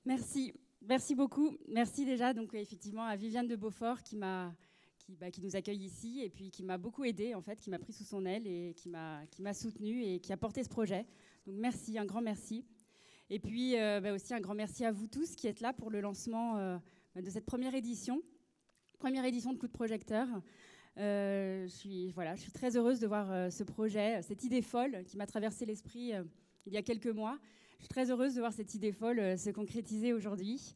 Merci, merci beaucoup. Merci déjà donc effectivement à Viviane de Beaufort qui nous accueille ici et puis qui m'a beaucoup aidée en fait, qui m'a pris sous son aile et qui m'a soutenue et qui a porté ce projet. Donc merci, un grand merci. Et puis aussi un grand merci à vous tous qui êtes là pour le lancement de cette première édition de Coup de projecteur. Je suis très heureuse de voir ce projet, cette idée folle qui m'a traversé l'esprit il y a quelques mois. Je suis très heureuse de voir cette idée folle se concrétiser aujourd'hui.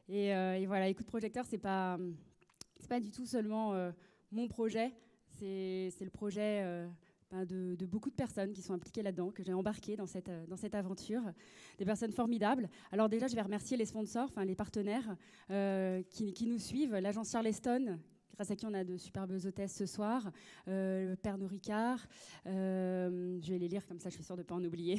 Et voilà, Coup de projecteur, c'est pas du tout seulement mon projet, c'est le projet de beaucoup de personnes qui sont impliquées là-dedans, que j'ai embarquées dans cette aventure, des personnes formidables. Alors déjà, je vais remercier les sponsors, les partenaires qui nous suivent, l'agence Charleston, grâce à qui on a de superbes hôtesses ce soir, Pernod Ricard, je vais les lire comme ça, je suis sûre de ne pas en oublier.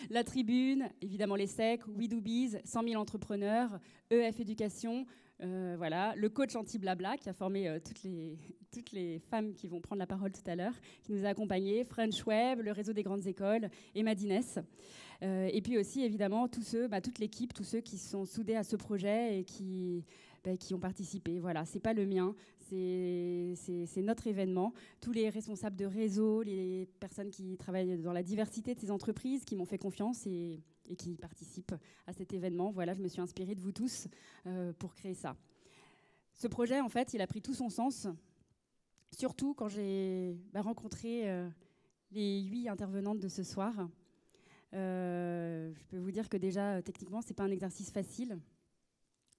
La Tribune, évidemment les SEC, We Do Biz, 100 000 entrepreneurs, EF Éducation, voilà, le coach anti-blabla qui a formé toutes les femmes qui vont prendre la parole tout à l'heure, qui nous a accompagnés, French Web, le réseau des grandes écoles et Madines. Et puis aussi, évidemment, toute l'équipe, tous ceux qui sont soudés à ce projet et qui ont participé. Voilà, c'est pas le mien, c'est notre événement. Tous les responsables de réseau, les personnes qui travaillent dans la diversité de ces entreprises, qui m'ont fait confiance et qui participent à cet événement. Voilà, je me suis inspirée de vous tous pour créer ça. Ce projet, en fait, il a pris tout son sens, surtout quand j'ai rencontré les 8 intervenantes de ce soir. Je peux vous dire que déjà, techniquement, c'est pas un exercice facile.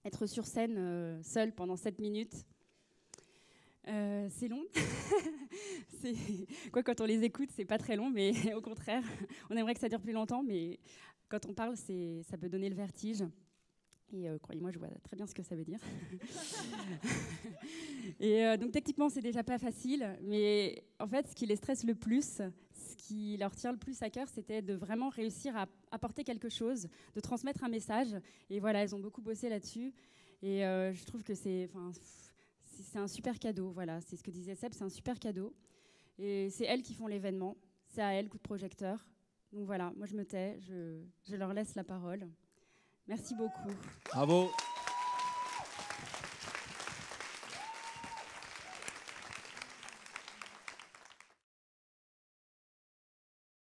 Être sur scène seul pendant 7 minutes, c'est long. Quand on les écoute, c'est pas très long, mais au contraire, on aimerait que ça dure plus longtemps, mais quand on parle, ça peut donner le vertige. Et croyez-moi, je vois très bien ce que ça veut dire. Et donc techniquement, c'est déjà pas facile, mais en fait, ce qui les stresse le plus, ce qui leur tient le plus à cœur, c'était de vraiment réussir à apporter quelque chose, de transmettre un message. Et voilà, elles ont beaucoup bossé là-dessus. Et je trouve que c'est un super cadeau. Voilà, c'est ce que disait Seb, c'est un super cadeau. Et c'est elles qui font l'événement. C'est à elles, Coup de projecteur. Donc voilà, moi je me tais, je leur laisse la parole. Merci beaucoup. Bravo.